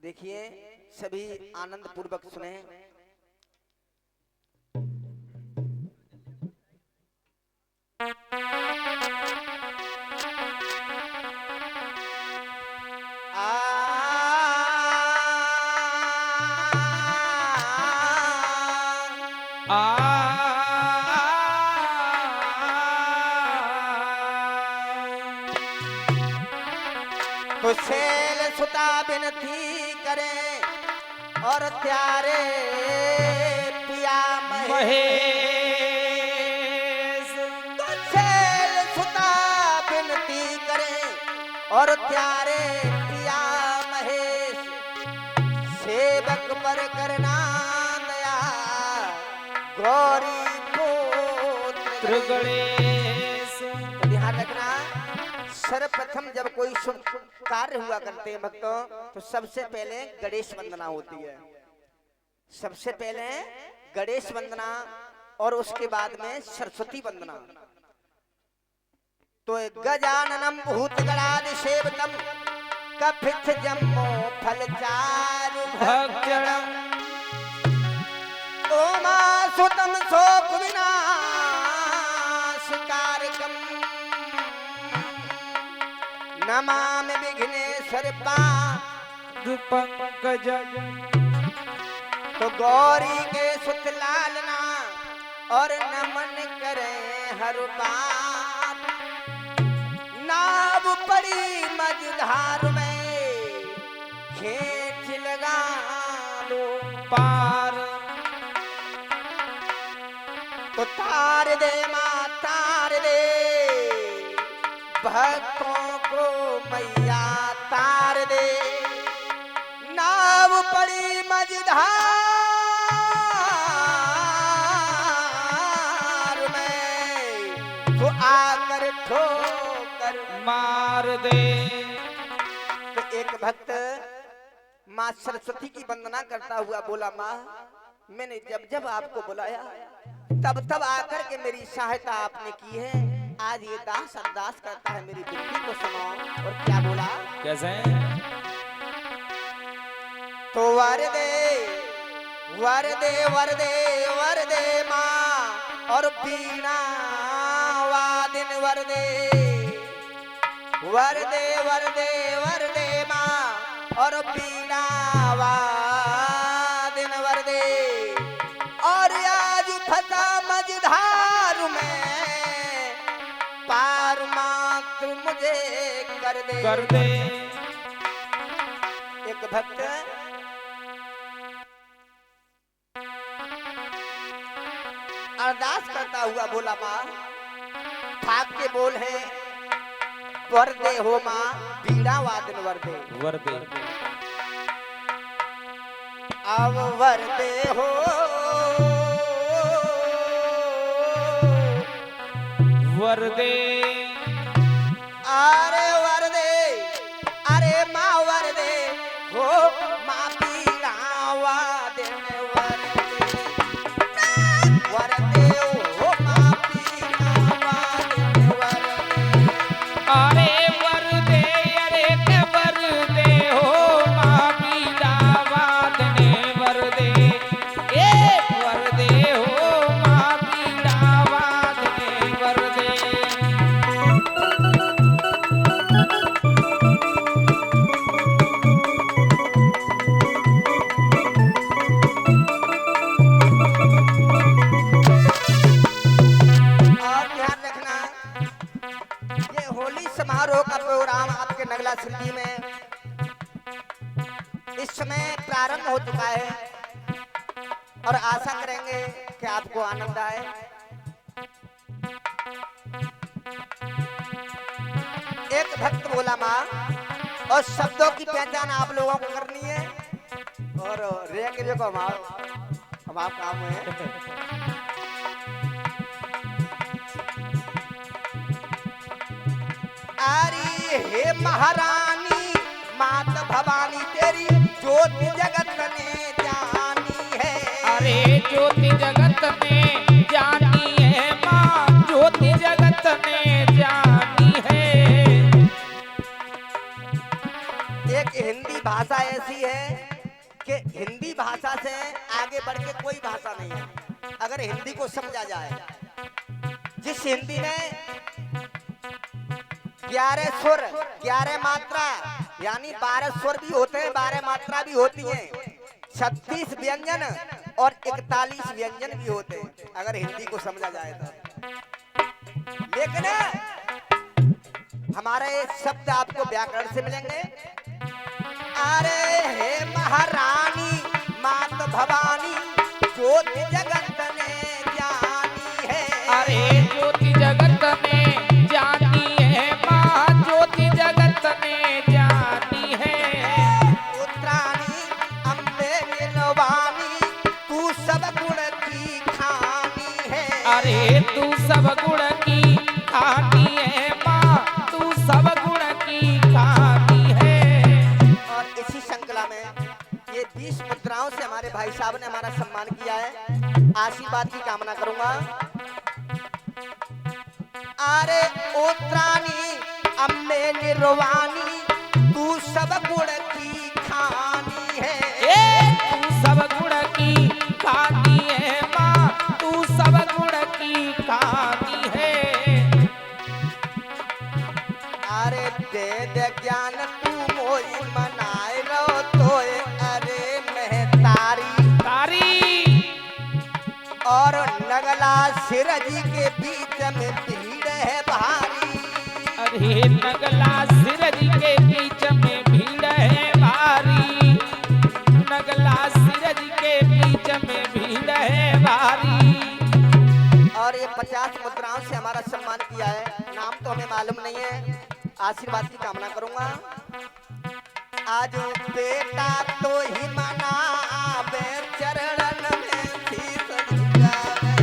देखिए सभी आनंद पूर्वक सुने। तो शैल सुता बिनती करे और त्यारे पिया महेश। तो शैल सुता बिनती करे और त्यारे पिया महेश। सेवक पर करना दया गौरी पुत्र गणेश। तो ध्यान रखना, सर्वप्रथम जब कोई शुभ कार्य हुआ करते हैं भक्तों, तो सबसे पहले गणेश वंदना होती है। सबसे पहले गणेश वंदना और उसके बाद में सरस्वती वंदना। तो गजाननम भूतगणादि सेवकम कपिथ जम्मो फलचारु भक्षणम ओमा सुतम शोक विनाशकारकम नमामि विघ्नेश्वर पाद पंकज। तो गौरी के सुत लालना और नमन करे हर बार। नाव पड़ी मझधार में खेच लगा लो पार। तो तार दे माँ तार दे भक्तों को मैया तार दे। नाव पड़ी मझधार में तो आकर ठोकर मार दे। तो एक भक्त माँ सरस्वती की वंदना करता हुआ बोला, माँ मैंने जब जब आपको बुलाया तब तब आकर के मेरी सहायता आपने की है। आज ये दास अरदास करता है, मेरी विनती को सुनो। और क्या बोला, कैसे? तो वर दे वर दे वर दे वर दे माँ और बीना वादिन वर दे। वर दे वर दे वर दे माँ और बीना वादिन वर दे। और आज फसा मझधार में पार मात्र मुझे कर दे कर दे। एक भक्त अरदास करता हुआ बोला, माँ ठाक के बोल है वर दे हो माँ बीड़ा वादन वर दे। वर दे अब वर दे हो वर दे। अरे वर दे अरे माँ वर दे हो माँ बीड़ा वादन वर दे। वर दे हो माँ बीड़ा वादन वर दे। अरे वर दे, अरे के वर दे हो माँ बीड़ा वादने वर दे। ए वर दे हो माँ बीड़ा वादने वर दे। और ध्यान रखना, ये होली समारोह का प्रोग्राम आपके नगला सिटी में इस समय प्रारंभ हो चुका है और आशा करेंगे कि आपको आनंद आए। एक भक्त बोला, माँ और शब्दों की पहचान आप लोगों को करनी है और रेंग को हमारा काम है। अरे हे महारानी मात भवानी तेरी ज्योति जगत ने जानी है। अरे ज्योति जगत में जानी है माँ, ज्योति जगत में जानी है। एक हिंदी भाषा है ऐसी है कि हिंदी भाषा से आगे बढ़ के कोई भाषा नहीं है। अगर हिंदी को समझा जाए, जिस हिंदी में 11 सुर 11 मात्रा यानी 12 सुर भी होते हैं, 12 मात्रा भी होती हैं, 36 व्यंजन और 41 व्यंजन भी होते हैं, अगर हिंदी को समझा जाए तो। लेकिन हमारे शब्द आपको व्याकरण से मिलेंगे। अरे हे महारानी मात भवानी, ज्योति जगत में जानी है। अरे ज्योति जगत में जानी है माँ, ज्योति जगत में जानी है। उत्तराणी अम्बे निर्वाणी, तू सब गुण की खानी है। अरे तू सब गुण की खानी है माँ, तू सब गुण की खानी है। और इसी श्रृंखला में ये 20 मुद्राओं से हमारे भाई साहब ने हमारा सम्मान किया है। आशीर्वाद की कामना करूंगा। अरे उत्तराणी अम्बे निर्वाणी, तू सब गुण की खानी है। तू सब गुण की खानी है माँ, तू सब गुण की खानी है। अरे दे दे ज्ञान तू मोई मनाए रो तोए, अरे महतारी तारी। और नगला सिर जी के बीच में भीड़ है भारी। अरे नगला सिर जी के बीच में भीड़ है भारी, नगला सिर जी के बीच में भीड़ है भारी। और ये 50 मुद्राओं से हमारा सम्मान किया है। नाम तो हमें मालूम नहीं है, आशीर्वाद की कामना करूंगा। आज बेटा तो ही मनावे, चरणन में शीश झुकावे।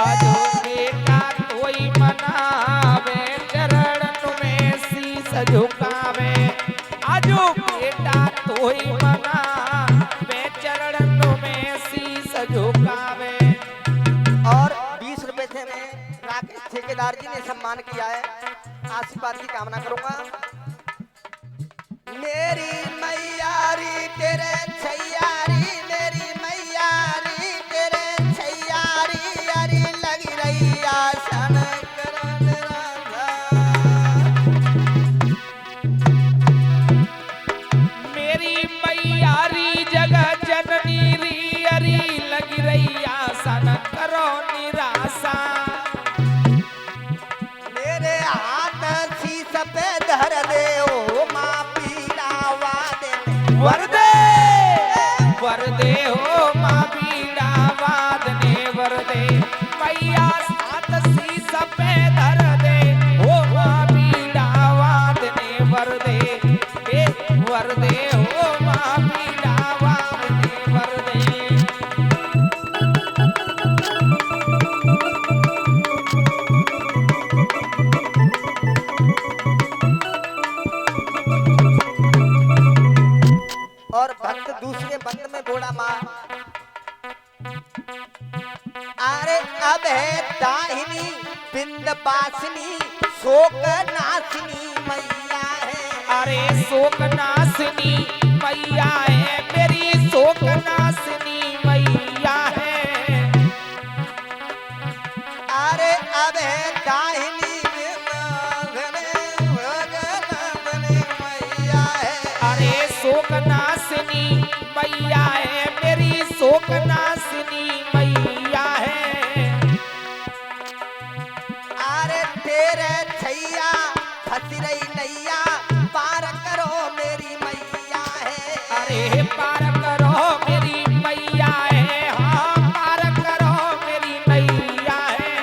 आज बेटा तोई मनावे, चरणन में शीश झुकावे। आज बेटा तोई मनावे, चरणन में शीश झुकावे। और 20 रुपए से हमें राकेश ठेकेदार जी ने सम्मान किया है। आशीर्वाद की कामना करूंगा। मेरी मैयारी तेरे छैयारी, मेरी मैयारी तेरे छैयारी, अरे लगी रही आसन करन राधा। मेरी मैयारी जगह जननी री, अरी लगी रही आसन करो निराशा। मेरे हाथ शीश पे धर दे ओ माँ पीड़ावा दे। वर दे, वर दे हो माँ पीड़ा वादने वर दे। मैया साथ शीश पे धर दे, हो माँ पीड़ा वादने वर दे। वर दे हो माँ पीड़ा वादने वर दे। और भक्त दूसरे बंद में बोला माँ, अरे अब है दाहिनी बिंदवासिनी, शोक नासिनी मैया है। अरे शोक नासिनी मैया है, मेरी शोक नासिनी मैया है। अरे अब है दाहिनी मैया है। अरे शोक नासिनी मैया है, मेरी शोक नासिनी मैया है। अरे तेरे छैया फंस रही नैया, पार करो मेरी मैया है। अरे पार करो मेरी मैया है, हाँ पार करो मेरी मैया है।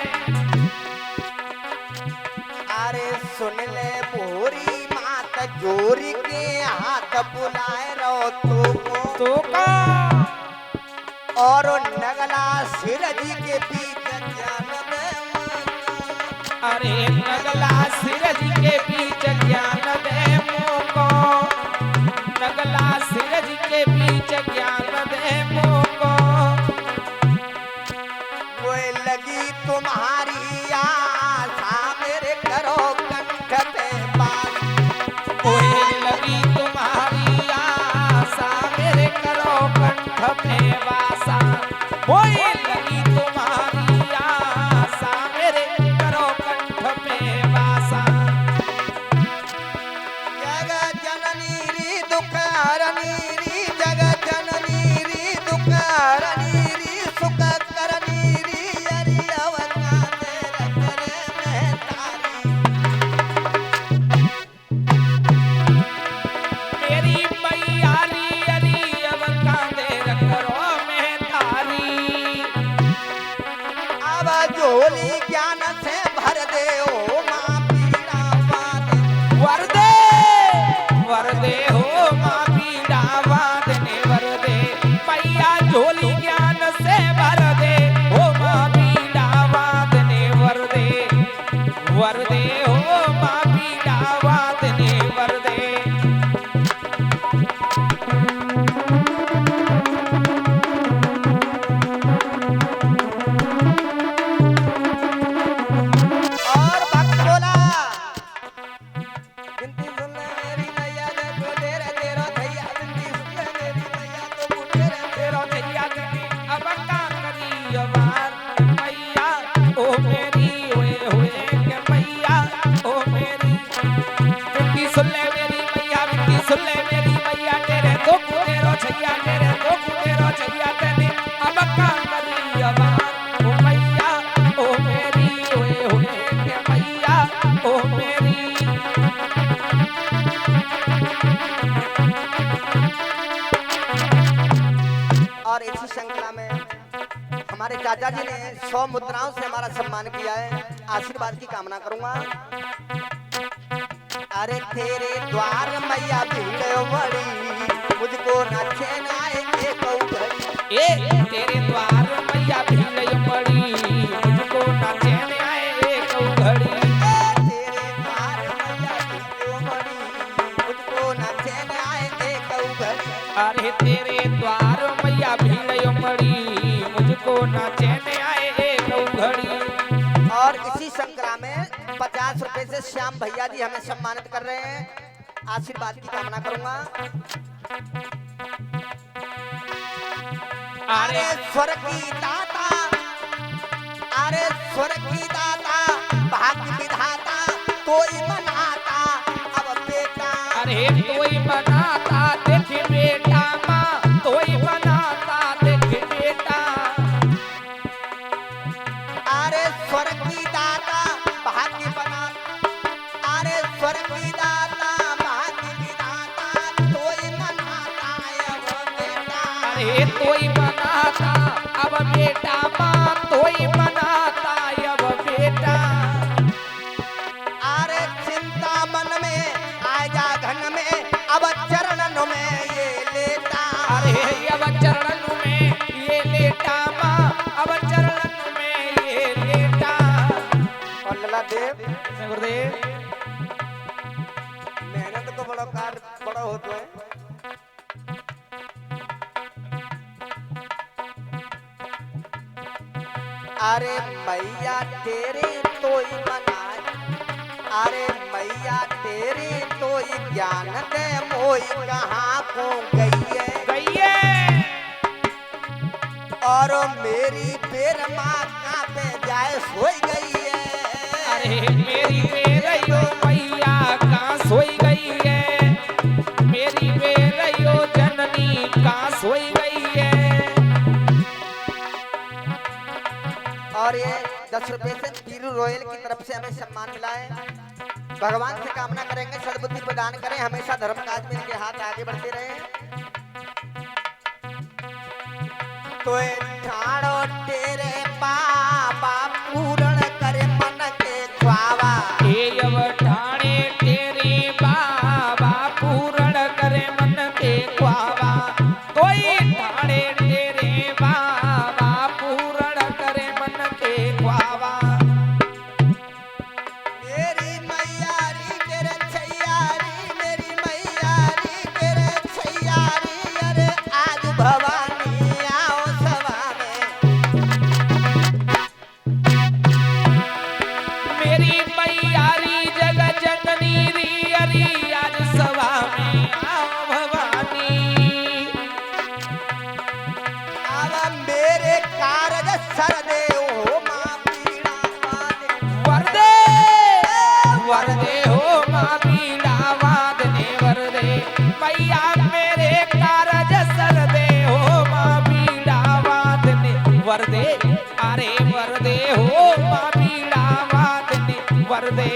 अरे सुन ले बोरी मात जोरी के हाथ बुलाए रो तो का और नगला सिर जी के बीच ज्ञान में। अरे नगला सिर जी के बीच ज्ञान दे मोको, नगला सिर जी के बीच ज्ञान दे मोको। वो लगी तुम्हारी आशा मेरे करो कंठ पे पास। कोई लगी तुम्हारी आशा करो कंठ में वासा मोई लगी तुम्हारी आशा मेरे करो कंठ में वासा जग जननी री दुख हरनी री जग जननी री दुख हरनी री सुख करनी री हरि अवतारे रखरे में तारी मेरी मैया री हरि अब कांदे रखरो में तारी अब झोली ज्ञान से भर दे ओ माँ पीड़ा बात वरदे हो माँ पीड़ा वादने वरदे मैया झोली ज्ञान से भर दे हो माँ पीड़ा वादने वरदे हो माँ पीड़ा वादने वरदे और भक्त बोला बिनती सुन ले मेरी मैया ने तो तेरे तेरो भैया बिनती सुन ले मेरी मैया तो पूछे रे तेरो जैया तेरी अब का करी अवार मैया ओ मेरी हुए के मैया ओ मेरी बिनती सुन ले मेरी मैया बिनती सुन ले मेरी मैया तेरे दुख तेरो छैया तेरे दुख तेरो छैया तेने अब का करी अवार ओ मैया ओ मेरी हुए के मैया ओ मेरी और इसी श्रृंखला में हमारे चाचा जी ने 100 मुद्राओं से हमारा सम्मान किया है आशीर्वाद की कामना करूंगा अरे तेरे द्वार मैया भीड़ बड़ी मुझको न चैन आए एक घड़ी ए तेरे द्वार मैया भीड़ पड़ी मुझको ना चैन आए एक घड़ी तेरे द्वार मैया भीड़ बड़ी मुझको न चैन आए एक घड़ी अरे तेरे द्वार मैया भीड़ पड़ी मुझको ना चैन आए एक घड़ी और इसी संक्रांत में 50 रुपए से श्याम भैया जी हमें सम्मानित कर रहे हैं आशीर्वाद की कामना करूंगा अरे स्वर की दाता अरे स्वर की दाता भाग्य विधाता कोई मनाता अब बेटा अरे कोई बनाता देखे बेटा माँ कोई बनाता देखे बेटा अरे स्वर की दाता भाग्य बनाता अरे स्वर की दाता भाग्य विधाता कोई मनाता अब बेटा अरे कोई बनाता अब बेटा माँ कोई बनाता अब बेटा अरे चिंता मन में आ जा घन में अब चरणन में ये लेता अरे अब चरण में ये लेटा माँ अब चरण में ये लेटा और लला देव गुरुदेव मेहनत को बड़ा कार्य बड़ा होता है अरे मैया तेरे तो ही मना अरे मैया तेरे तो ही ज्ञान दे मोई कहाँ को गई है गईए और मेरी बेर माँ कहाँ पे जाए सोई गई है अरे मेरी बेरयो मैया कहाँ सोई गई है मेरी बेरयो जननी कहाँ सोई गई है और ये 10 रुपए से पीरू रॉयल की तरफ से हमें सम्मान मिला है भगवान से कामना करेंगे सद्बुद्धि प्रदान करें हमेशा धर्म काज में इनके हाथ आगे बढ़ते रहे तो ठाड़ो तेरे बाबा पूर्ण करे मन के ख्वाबा हे अब ठाणे तेरे बाबा पूर्ण करे मन के ख्वाबा कोई ठाणे तेरे बाबा पूर्ण करे मन के ख्वाबा मेरी मैयारी तेरे छैयारी मेरी मैयारी तेरे छैयारी अरे आज भवानी आओ सभा में मेरी मैयारी जग जननी री हरी आज सभा में आओ भवानी सर दे हो माँ पीड़ा वादने वरदे हो माँ पीड़ा वादने वरदे मैया मेरे कारज सर दे हो माँ पीड़ा वादने वरदे अरे वरदे हो माँ पीड़ा वादने वरदे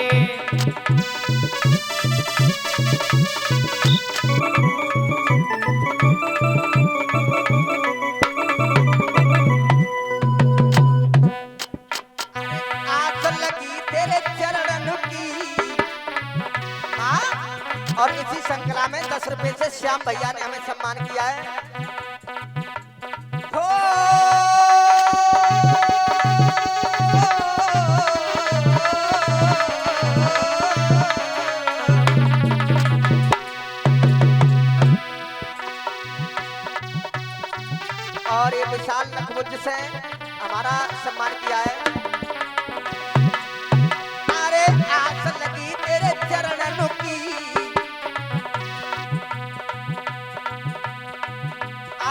आस लगी तेरे चरण की हाँ। और इसी श्रृंखला में 10 रुपए से श्याम भैया ने हमें सम्मान किया है हो। और ये विशाल नखमुंज से हमारा सम्मान किया है। अरे आस लगी तेरे चरणों की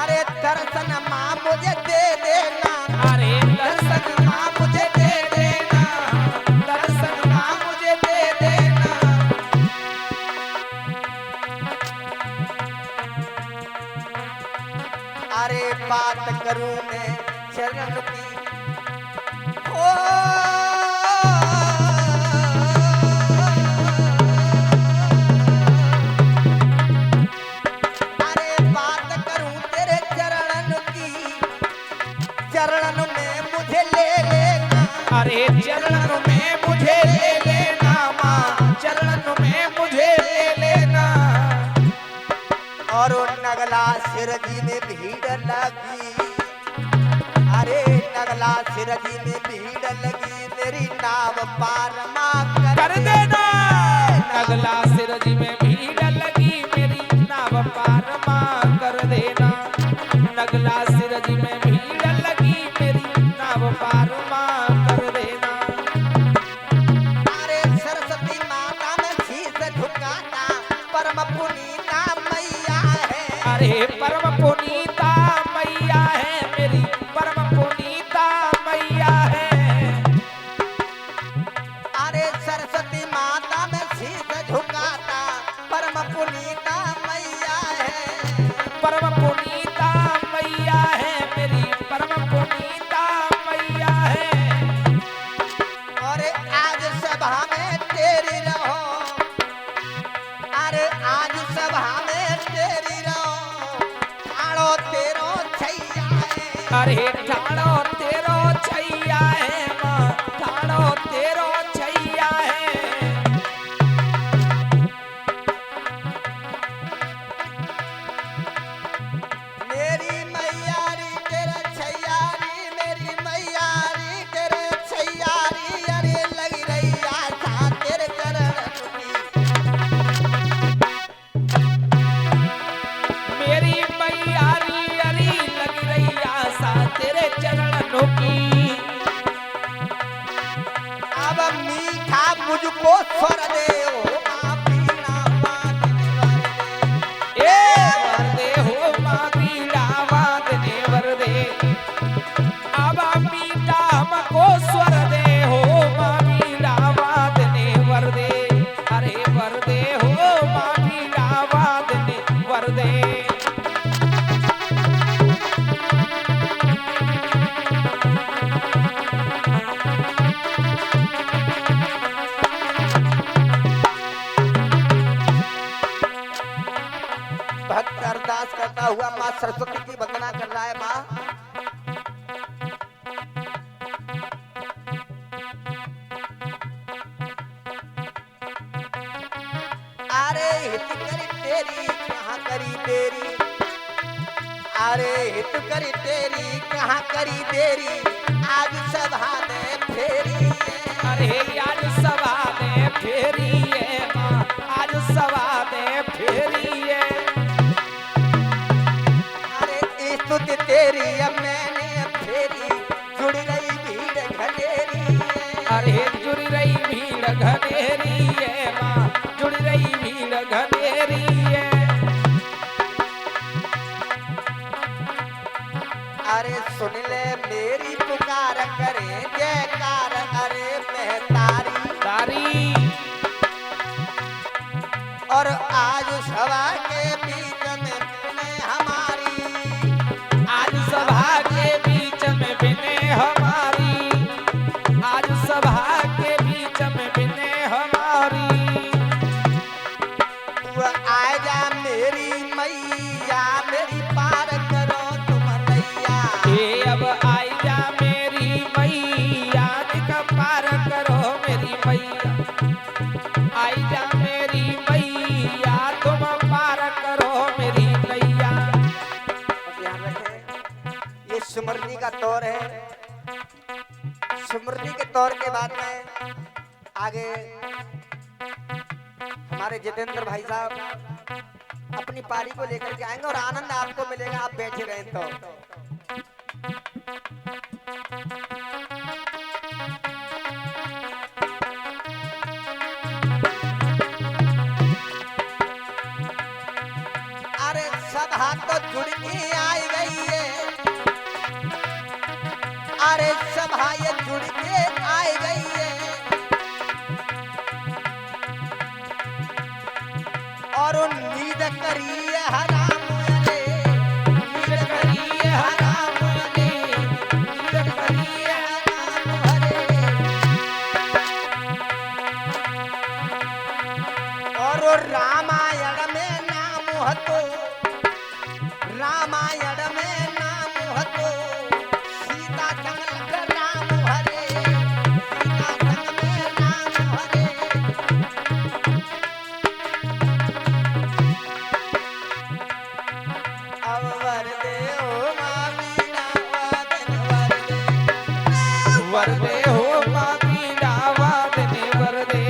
अरे दर्शन माँ मुझे दे देना अरे दर्शन माँ मुझे दे देना दर्शन माँ मुझे दे देना अरे बात करूं मैं चरण की ओ। अरे बात करूं तेरे चरण की चरण में मुझे ले लेना अरे चरण में मुझे ले लेना माँ चरण में मुझे ले लेना और नगला सिरजी में भीड़ लगी अरे नगला सिरजी में भीड़ लगी मेरी नाव पार माँ कर देना नगला सिरजी में भीड़ लगी मेरी नाव पार माँ कर देना नगला सिरजी में भीड़ लगी मेरी नाव पार माँ कर देना अरे सरस्वती माता में शीश झुकाता परम पुनीता मैया है अरे परम पुनीता मैया है मेरी परम पुनीता मैया है अरे सरस्वती माता में शीश झुकाता परम पुनीता मैया है परम पुनीता मैया है मेरी परम पुनीता मैया है अरे आज सभा में तेरी रहो अरे आज सभा में तेरी रहो आड़ो तेरो छैया है अरे ठाड़ो तेरो छैया है माँ ठाड़ो तेरो छैया है मेरी मैयारी तेरा छैयारी मेरी मैयारी तेरे छैयारी अरे लगी रही आशा तेरे चरण की मेरी मैयारी अरी लगी रही आशा तेरे चरणों की अब मीठा मुझको स्वर दे ओ माँ पीड़ा वादने वादने। ए वरदे हो माँ पीड़ा वादने वरदे अब मीठा हमको स्वर दे हो माँ पीड़ा वादने वरदे अरे वरदे हो माँ पीड़ा वादने वरदे भक्त अरदास करता हुआ माँ सरस्वती की वंदना कर रहा है माँ अरे हित करी तेरी कहाँ करी देरी अरे हित करी तेरी कहाँ करी देरी आज सभा ने फेरी है। अरे आज सभा ने फेरी है माँ आज सभा ने फेरी है अरे स्तुति तेरी अब मैंने फेरी जुड़ गई भीड़ घनेरी है। अरे जुड़ रही भीड़ घनेरी है माँ जुड़ रही भीड़ घनेरी है अरे सुन ले मेरी पुकार करे जयकार, अरे महतारी तारी और आज सभा के बीच में हमारी, आज सभा के बीच में बिने हमारी, आज सभा के बीच में बिने हमारी। तू आ जा मेरी मैया, मेरी पार करो तुम नैया। ये अब आई जा मेरी मैया, का पार करो मेरी मैया, आई जा मेरी मैया, तुम पार करो मेरी नैया। अब ध्यान रखें, ये सुमरनी का दौर है। सुमरनी के दौर के बाद में आगे हमारे जितेंद्र भाई साहब अपनी पारी को लेकर के आएंगे और आनंद आपको मिलेगा, आप बैठे रहें तो। अरे सब हाथ तो जुड़ के आई गई है, अरे सभा ये जुड़ के आई गई है और नींद करिए हराम, अरे नींद करिए हराम, अरे नींद करिए हराम, अरे और रामायण में नाम हतो, रामायण में नाम हतो, सीता संग राम हरे, सीता संग में नाम हरे। अब वर दे ओ माँ वीणा वादन वर दे, वर दे हो माँ बीना वादने वर दे,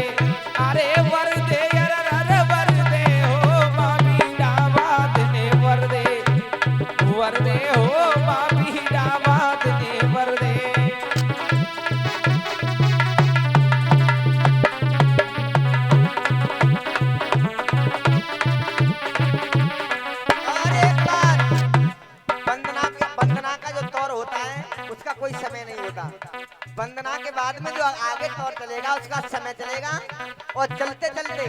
अरे वर दे अरे वर दे हो माँ बीना वादने वर दे, वर दे हो माँ बीना वादने वर दे। और एक बात, वंदना का जो दौर होता है उसका कोई समय नहीं होता। वंदना के बाद में जो आगे दौर चलेगा उसका समय चलेगा और चलते चलते